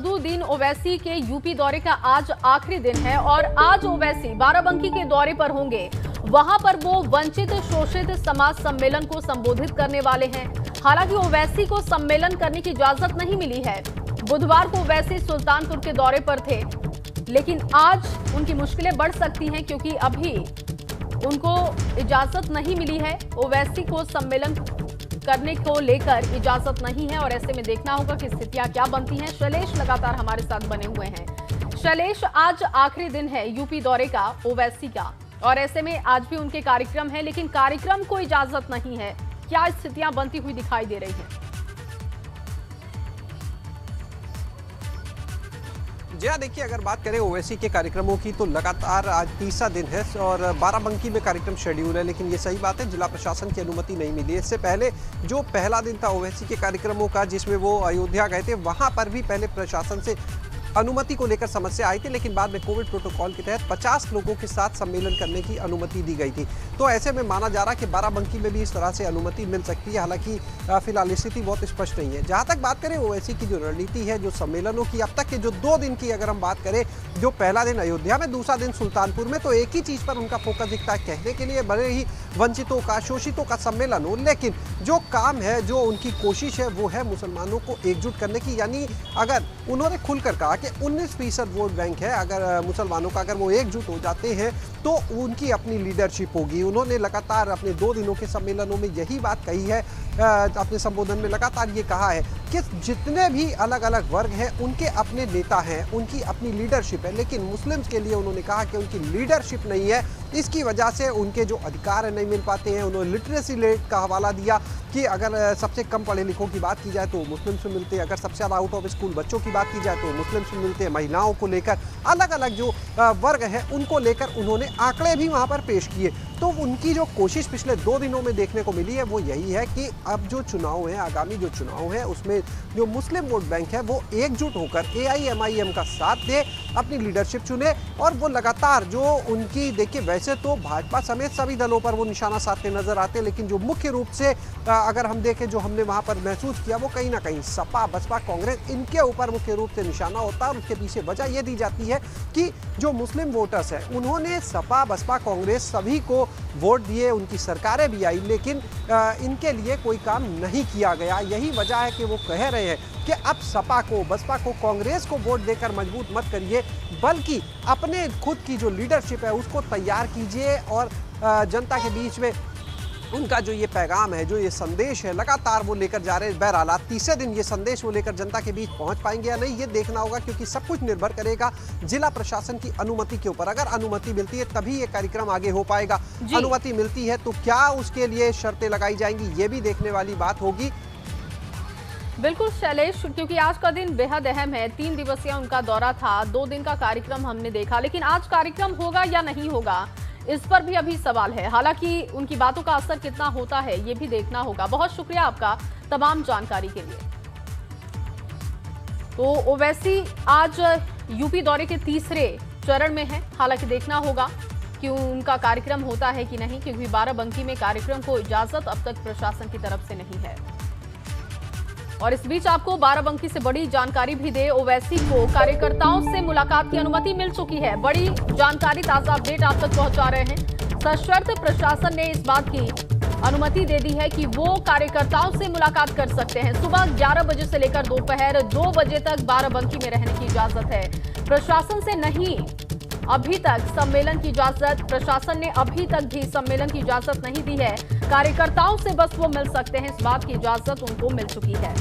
असदुद्दीन ओवैसी के यूपी दौरे का आज आखिरी दिन है और आज ओवैसी बाराबंकी के दौरे पर होंगे। वहां पर वो वंचित शोषित समाज सम्मेलन को संबोधित करने वाले हैं। हालांकि ओवैसी को सम्मेलन करने की इजाजत नहीं मिली है। बुधवार को ओवैसी सुल्तानपुर के दौरे पर थे, लेकिन आज उनकी मुश्किलें बढ़ सकती हैं क्योंकि अभी उनको इजाजत नहीं मिली है। ओवैसी को सम्मेलन करने को लेकर इजाजत नहीं है और ऐसे में देखना होगा कि स्थितियां क्या बनती हैं। शैलेश लगातार हमारे साथ बने हुए हैं। शैलेश, आज आखिरी दिन है यूपी दौरे का ओवैसी का और ऐसे में आज भी उनके कार्यक्रम है, लेकिन कार्यक्रम को इजाजत नहीं है। क्या स्थितियां बनती हुई दिखाई दे रही हैं? जी हाँ, देखिए, अगर बात करें ओवैसी के कार्यक्रमों की तो लगातार आज तीसरा दिन है और बाराबंकी में कार्यक्रम शेड्यूल है, लेकिन ये सही बात है, जिला प्रशासन की अनुमति नहीं मिली। इससे पहले जो पहला दिन था ओवैसी के कार्यक्रमों का, जिसमें वो अयोध्या गए थे, वहां पर भी पहले प्रशासन से अनुमति को लेकर समस्या आई थी, लेकिन बाद में कोविड प्रोटोकॉल के तहत 50 लोगों के साथ सम्मेलन करने की अनुमति दी गई थी। तो ऐसे में माना जा रहा है कि बाराबंकी में भी इस तरह से अनुमति मिल सकती है। हालांकि फिलहाल स्थिति बहुत स्पष्ट नहीं है। जहां तक बात करें ओवैसी की जो रणनीति है, जो सम्मेलनों की, अब तक के जो 2 दिन की अगर हम बात करें, जो पहला दिन अयोध्या में, दूसरा दिन सुल्तानपुर में, तो एक ही चीज पर उनका फोकस दिखता है। कहने के लिए भले ही वंचितों का, शोषितों का सम्मेलन हो, लेकिन जो काम है, जो उनकी कोशिश है, वो है मुसलमानों को एकजुट करने की। यानी अगर उन्होंने खुलकर कहा कि 19% वोट बैंक है, अगर मुसलमानों का, अगर वो एकजुट हो जाते हैं तो उनकी अपनी लीडरशिप होगी। उन्होंने लगातार अपने 2 दिनों के सम्मेलनों में यही बात कही है। अपने संबोधन में लगातार ये कहा है कि जितने भी अलग अलग वर्ग हैं उनके अपने नेता हैं, उनकी अपनी लीडरशिप है, लेकिन मुस्लिम्स के लिए उन्होंने कहा कि उनकी लीडरशिप नहीं है। इसकी वजह से उनके जो अधिकार नहीं मिल पाते हैं। उन्होंने लिटरेसी रेट का हवाला दिया कि अगर सबसे कम पढ़े लिखों की बात की जाए तो मुस्लिम्स में मिलते हैं, अगर सबसे ज़्यादा आउट ऑफ स्कूल बच्चों की बात की जाए तो मुस्लिम्स में मिलते हैं। महिलाओं को लेकर अलग अलग जो वर्ग हैं उनको लेकर उन्होंने आंकड़े भी वहाँ पर पेश किए। तो उनकी जो कोशिश पिछले 2 दिनों में देखने को मिली है वो यही है कि अब जो चुनाव है, आगामी जो चुनाव है, उसमें जो मुस्लिम वोट बैंक है वो एकजुट होकर AIMIM का साथ दे, अपनी लीडरशिप चुने। और वो लगातार जो उनकी, देखिए, वैसे तो भाजपा समेत सभी दलों पर वो निशाना साधते नजर आते हैं, लेकिन जो मुख्य रूप से अगर हम देखें, जो हमने वहां पर महसूस किया, वो कहीं ना कहीं सपा, बसपा, कांग्रेस, इनके ऊपर मुख्य रूप से निशाना होता है। और उसके पीछे वजह यह दी जाती है कि जो मुस्लिम वोटर्स हैं उन्होंने सपा, बसपा, कांग्रेस सभी को वोट दिए, उनकी सरकारें भी आई, लेकिन इनके लिए कोई काम नहीं किया गया। यही वजह है कि वो कह रहे हैं कि अब सपा को, बसपा को, कांग्रेस को वोट देकर मजबूत मत करिए, बल्कि अपने खुद की जो लीडरशिप है उसको तैयार कीजिए और जनता के बीच में उनका जो ये पैगाम है, जो ये संदेश है, लगातार वो लेकर जा रहे हैं। बहरहाल तीसरे दिन ये संदेश वो लेकर जनता के बीच पहुंच पाएंगे या नहीं, ये देखना होगा, क्योंकि सब कुछ निर्भर करेगा जिला प्रशासन की अनुमति के ऊपर। अगर अनुमति मिलती है तभी ये कार्यक्रम आगे हो पाएगा। अनुमति मिलती है तो क्या उसके लिए शर्तें लगाई जाएंगी, ये भी देखने वाली बात होगी। बिल्कुल शैलेश, क्योंकि आज का दिन बेहद अहम है। 3 दिवसीय उनका दौरा था, 2 दिन का कार्यक्रम हमने देखा, लेकिन आज कार्यक्रम होगा या नहीं होगा, इस पर भी अभी सवाल है। हालांकि उनकी बातों का असर कितना होता है ये भी देखना होगा। बहुत शुक्रिया आपका तमाम जानकारी के लिए। तो ओवैसी आज यूपी दौरे के तीसरे चरण में है। हालांकि देखना होगा कि उनका कार्यक्रम होता है कि नहीं, क्योंकि बाराबंकी में कार्यक्रम को इजाजत अब तक प्रशासन की तरफ से नहीं है। और इस बीच आपको बाराबंकी से बड़ी जानकारी भी दे, ओवैसी को कार्यकर्ताओं से मुलाकात की अनुमति मिल चुकी है। बड़ी जानकारी, ताजा अपडेट आप तक पहुंचा रहे हैं। सशर्त प्रशासन ने इस बात की अनुमति दे दी है कि वो कार्यकर्ताओं से मुलाकात कर सकते हैं। सुबह 11 बजे से लेकर दोपहर 2 बजे तक बाराबंकी में रहने की इजाजत है। प्रशासन से नहीं, अभी तक सम्मेलन की इजाजत, प्रशासन ने अभी तक भी सम्मेलन की इजाजत नहीं दी है। कार्यकर्ताओं से बस वो मिल सकते हैं, इस बात की इजाजत उनको मिल चुकी है।